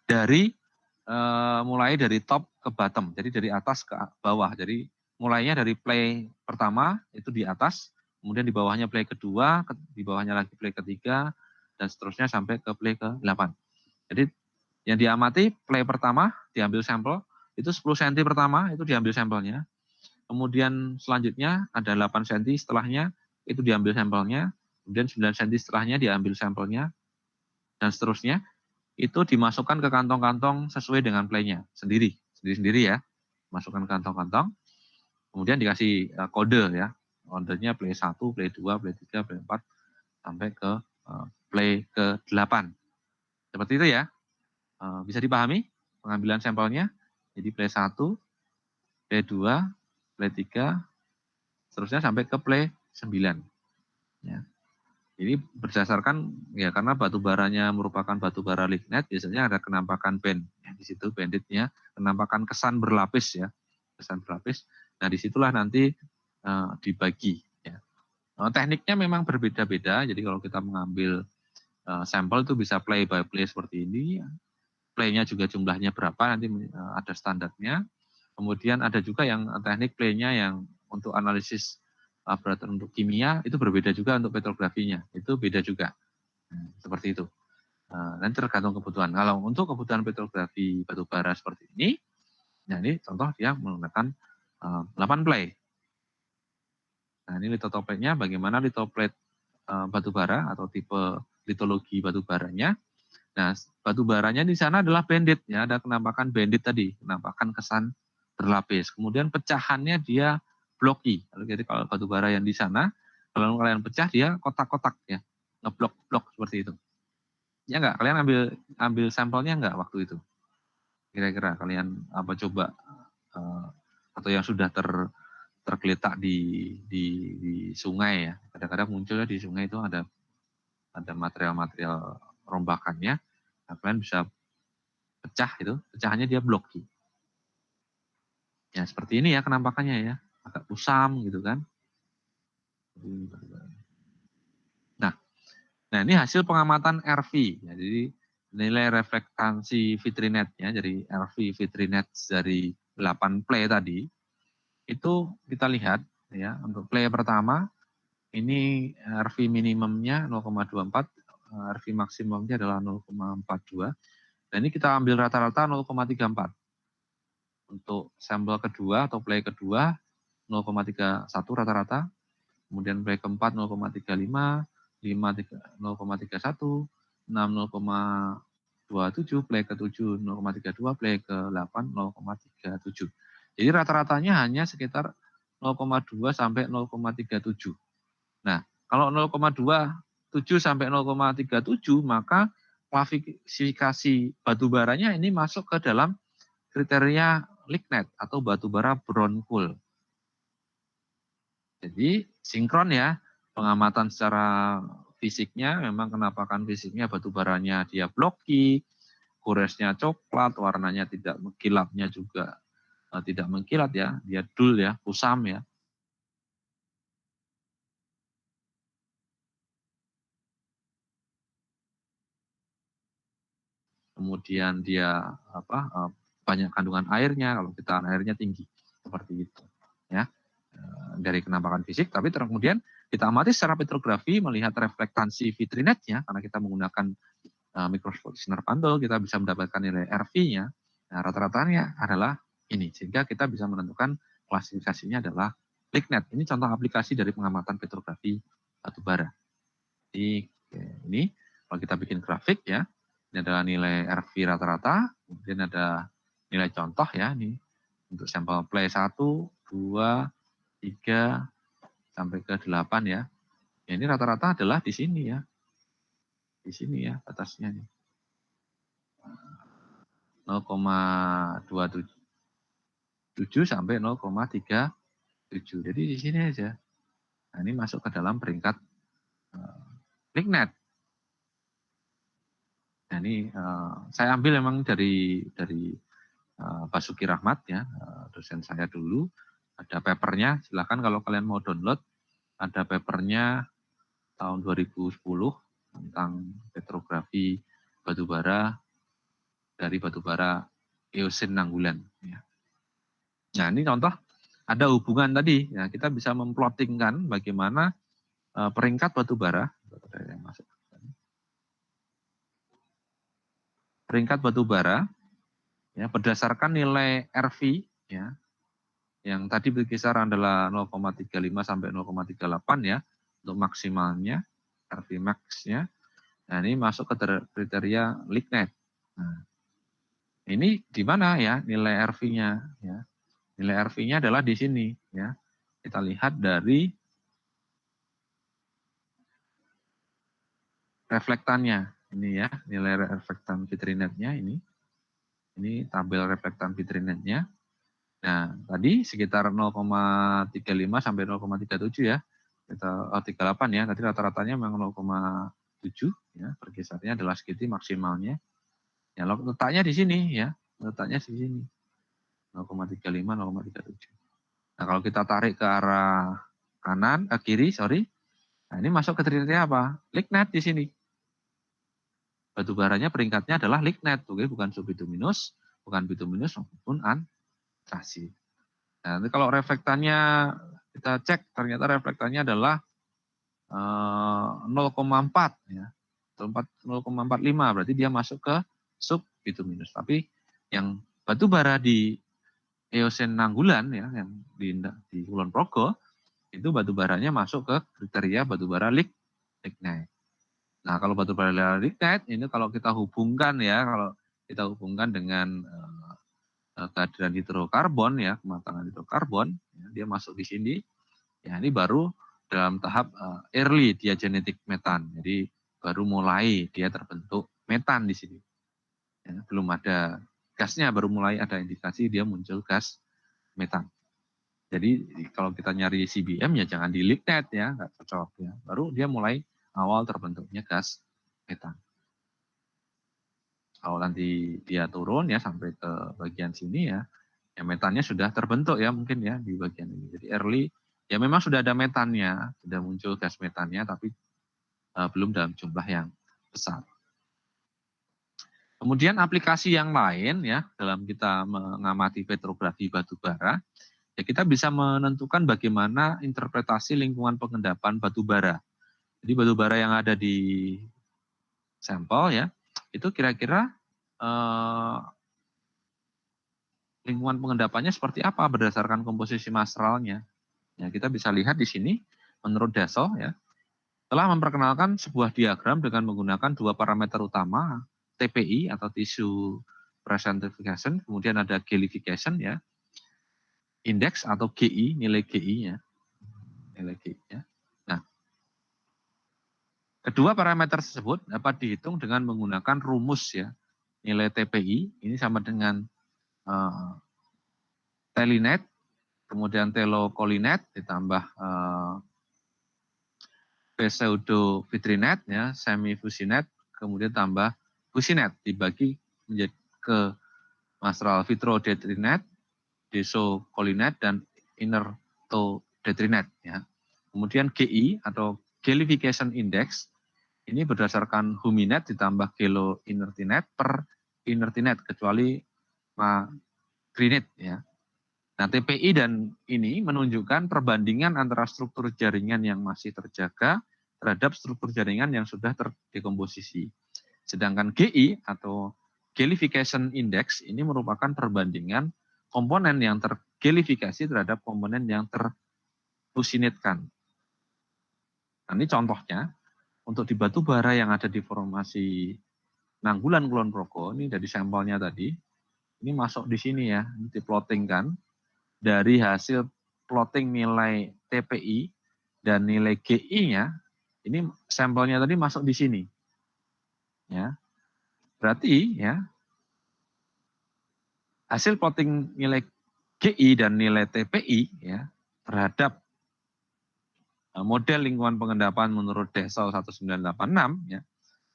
dari mulai dari top ke bottom, jadi dari atas ke bawah. Jadi mulainya dari play pertama itu di atas, kemudian di bawahnya play kedua, di bawahnya lagi play ketiga, dan seterusnya sampai ke play ke-8. Jadi yang diamati play pertama diambil sampel, itu 10 cm pertama itu diambil sampelnya. Kemudian selanjutnya ada 8 cm setelahnya itu diambil sampelnya, kemudian 9 cm setelahnya diambil sampelnya, dan seterusnya itu dimasukkan ke kantong-kantong sesuai dengan playnya sendiri-sendiri ya, masukkan ke kantong-kantong, kemudian dikasih kode ya, kodenya play 1, play 2, play 3, play 4, sampai ke play ke-8. Seperti itu ya, bisa dipahami pengambilan sampelnya, jadi play 1, play 2, play 3, seterusnya sampai ke play 9. Ya. Ini berdasarkan ya karena batu baranya merupakan batu bara lignite, biasanya ada kenampakan band ya, di situ banditnya, penampakan kesan berlapis ya, kesan berlapis. Nah disitulah nanti dibagi. Ya. Tekniknya memang berbeda-beda. Jadi kalau kita mengambil sampel itu bisa play by play seperti ini. Playnya juga jumlahnya berapa nanti ada standarnya. Kemudian ada juga yang teknik playnya yang untuk analisis laboratorium untuk kimia itu berbeda juga, untuk petrografinya itu beda juga. Seperti itu. Nanti tergantung kebutuhan. Kalau untuk kebutuhan petrografi batu bara seperti ini, nah ini contoh dia menggunakan 8 play. Nah ini lithoplate-nya, bagaimana lithoplate batu bara atau tipe litologi batu baranya. Nah batu baranya di sana adalah bandit ya, ada kenampakan bandit tadi, kenampakan kesan berlapis. Kemudian pecahannya dia blocky. Jadi kalau batu bara yang di sana, kalau kalian pecah dia kotak-kotak ya, ngeblok-blok seperti itu. Ya enggak, kalian ambil sampelnya enggak waktu itu? Kira-kira kalian apa coba atau yang sudah tergeletak di sungai ya. Kadang-kadang munculnya di sungai itu ada material-material rombakannya. Nah, kalian bisa pecah itu, pecahannya dia blocky. Ya seperti ini ya kenampakannya ya, agak kusam gitu kan. Nah ini hasil pengamatan RV, ya, jadi nilai reflektansi vitrinet ya, dari RV vitrinet dari 8 play tadi, itu kita lihat ya, untuk play pertama ini RV minimumnya 0,24, RV maksimumnya adalah 0,42, dan ini kita ambil rata-rata 0,34. Untuk sampel kedua atau play kedua 0,31 rata-rata, kemudian play keempat 0,35, 0,31, 6 0,27, play ke-7 0,32, play ke-8 0,37. Jadi rata-ratanya hanya sekitar 0,2 sampai 0,37. Nah, kalau 0,27 sampai 0,37 maka klasifikasi batu baranya ini masuk ke dalam kriteria lignite atau batu bara brown coal. Jadi sinkron ya, pengamatan secara fisiknya memang kenampakan fisiknya batu baranya dia blocky, kuresnya coklat, warnanya tidak mengkilapnya juga tidak mengkilat ya, dia dull ya, kusam ya. Kemudian dia banyak kandungan airnya, kalau kita airnya tinggi seperti itu ya, dari kenampakan fisik. Tapi kemudian kita amati secara petrografi melihat reflektansi vitrinetnya, karena kita menggunakan mikroskop sinar pantul, kita bisa mendapatkan nilai RV-nya. Nah, rata-ratanya adalah ini. Sehingga kita bisa menentukan klasifikasinya adalah lignet. Ini contoh aplikasi dari pengamatan petrografi batubara. Jadi ini kalau kita bikin grafik ya, ini adalah nilai RV rata-rata, kemudian ada nilai contoh ya, ini untuk sampel play 1, 2, 3, sampai ke 8 ya. Ini rata-rata adalah di sini ya. Di sini ya batasnya nih. 0,27 sampai 0,37. Jadi di sini aja. Nah, ini masuk ke dalam peringkat lignet. Nah, ini saya ambil memang dari Basuki Rahmat ya, dosen saya dulu. Ada papernya, silakan kalau kalian mau download. Ada papernya tahun 2010 tentang petrografi batubara dari batubara Eosen Nanggulan. Ya. Nah ini contoh ada hubungan tadi. Ya, kita bisa memplottingkan bagaimana peringkat batubara. Peringkat batubara ya, berdasarkan nilai RV ya, yang tadi berkisar adalah 0,35 sampai 0,38 ya untuk maksimalnya RV max-nya. Nah ini masuk ke kriteria lignet. Nah, ini di mana ya nilai RV-nya ya? Nilai RV-nya adalah di sini ya. Kita lihat dari reflektannya ini ya, nilai reflektan vitrinetnya ini. Ini tabel reflektan vitrinetnya. Nah, tadi sekitar 0,35 sampai 0,37 ya. Kita 38 ya. Tadi rata-ratanya memang 0,7 ya, berkisarnya adalah segitu maksimalnya. Ya, letaknya di sini ya. Letaknya di sini. 0,35, 0,37. Nah, kalau kita tarik ke arah kiri, sorry. Nah, ini masuk ke kriteria apa? Lignet di sini. Batu baranya peringkatnya adalah lignet, oke, bukan subbituminus, bukan bituminus maupun antrasit. Nah, nanti kalau reflektannya kita cek, ternyata reflektannya adalah 0,4 ya, 0,45, berarti dia masuk ke subbituminus. Tapi yang batu bara di Eosen Nanggulan ya, yang di Kulon Progo, itu batu baranya masuk ke kriteria batu bara lignet. Nah, kalau batu bara lignet ini kalau kita hubungkan ya, kalau kita hubungkan dengan kehadiran hidrokarbon ya, kematangan hidrokarbon, ya, dia masuk di sini. Ya, ini baru dalam tahap early diagenetic metan. Jadi baru mulai dia terbentuk metan di sini. Ya, belum ada gasnya, baru mulai ada indikasi dia muncul gas metan. Jadi kalau kita nyari CBM ya jangan di lignet ya, nggak cocok ya. Baru dia mulai awal terbentuknya gas metan. Kalau nanti dia turun ya sampai ke bagian sini ya metannya sudah terbentuk ya mungkin ya di bagian ini. Jadi early ya memang sudah ada metannya, sudah muncul gas metannya tapi belum dalam jumlah yang besar. Kemudian aplikasi yang lain ya dalam kita mengamati petrografi batubara, ya kita bisa menentukan bagaimana interpretasi lingkungan pengendapan batubara. Jadi batubara yang ada di sampel ya, itu kira-kira lingkungan pengendapannya seperti apa berdasarkan komposisi materialnya. Ya, kita bisa lihat di sini menurut Dassault ya, telah memperkenalkan sebuah diagram dengan menggunakan dua parameter utama, TPI atau tissue presentification, kemudian ada gelification ya, indeks atau GI, nilai GI-nya. Nilai GI-nya. Nah, kedua parameter tersebut dapat dihitung dengan menggunakan rumus ya. Nilai TPI ini sama dengan telinet, kemudian telokolinet ditambah pseudovitrinet ya, semifusinet, kemudian tambah fusinet dibagi menjadi ke material vitrodetrinet, desokolinet dan inertodetrinet ya. Kemudian GI atau gelification index ini berdasarkan huminet ditambah geloinertinet per inertinet kecuali magrinit ya. Nah, TPI dan ini menunjukkan perbandingan antara struktur jaringan yang masih terjaga terhadap struktur jaringan yang sudah terdekomposisi. Sedangkan GI atau Gelification Index ini merupakan perbandingan komponen yang tergelifikasi terhadap komponen yang terfusinitkan. Nah, ini contohnya untuk di batu bara yang ada di formasi Nanggulan Kulon Progo, ini dari sampelnya tadi, ini masuk di sini ya, ini diplottingkan dari hasil plotting nilai TPI dan nilai GI-nya, ini sampelnya tadi masuk di sini. Ya. Berarti ya hasil plotting nilai GI dan nilai TPI ya terhadap model lingkungan pengendapan menurut DESOL 1986 ya,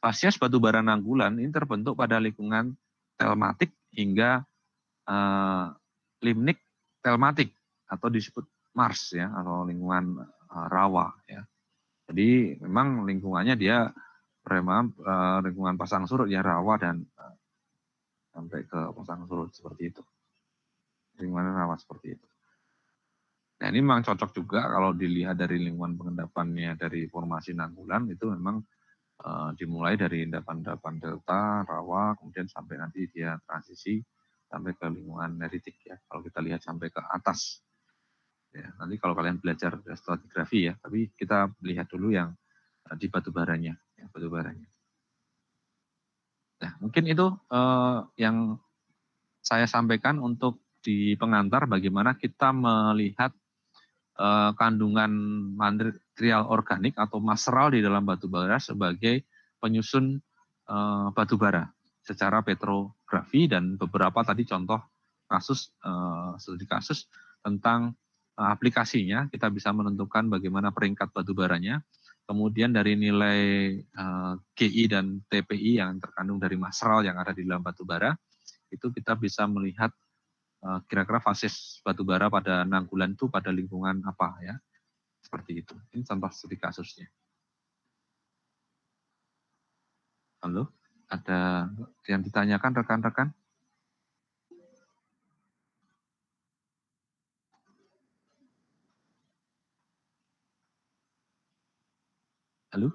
spasies batubara Nanggulan ini terbentuk pada lingkungan telmatik hingga limnik telmatik atau disebut Mars ya, atau lingkungan rawa ya. Jadi memang lingkungannya dia lingkungan pasang surut ya, rawa dan sampai ke pasang surut seperti itu. Lingkungan rawa seperti itu. Nah, ini memang cocok juga kalau dilihat dari lingkungan pengendapannya dari formasi Nanggulan itu memang dimulai dari endapan-endapan delta, rawa, kemudian sampai nanti dia transisi sampai ke lingkungan neritik ya. Kalau kita lihat sampai ke atas. Ya, nanti kalau kalian belajar stratigrafi ya, tapi kita lihat dulu yang di batubaranya, ya, batubaranya. Nah, mungkin itu yang saya sampaikan untuk di pengantar bagaimana kita melihat kandungan material organik atau mineral di dalam batubara sebagai penyusun batubara secara petrografi dan beberapa tadi contoh kasus studi kasus tentang aplikasinya. Kita bisa menentukan bagaimana peringkat batubaranya, kemudian dari nilai GI dan TPI yang terkandung dari mineral yang ada di dalam batubara itu kita bisa melihat kira-kira fases batubara pada Nanggulan itu pada lingkungan apa ya, seperti itu. Ini contoh studi kasusnya. Halo, ada yang ditanyakan rekan-rekan? Halo?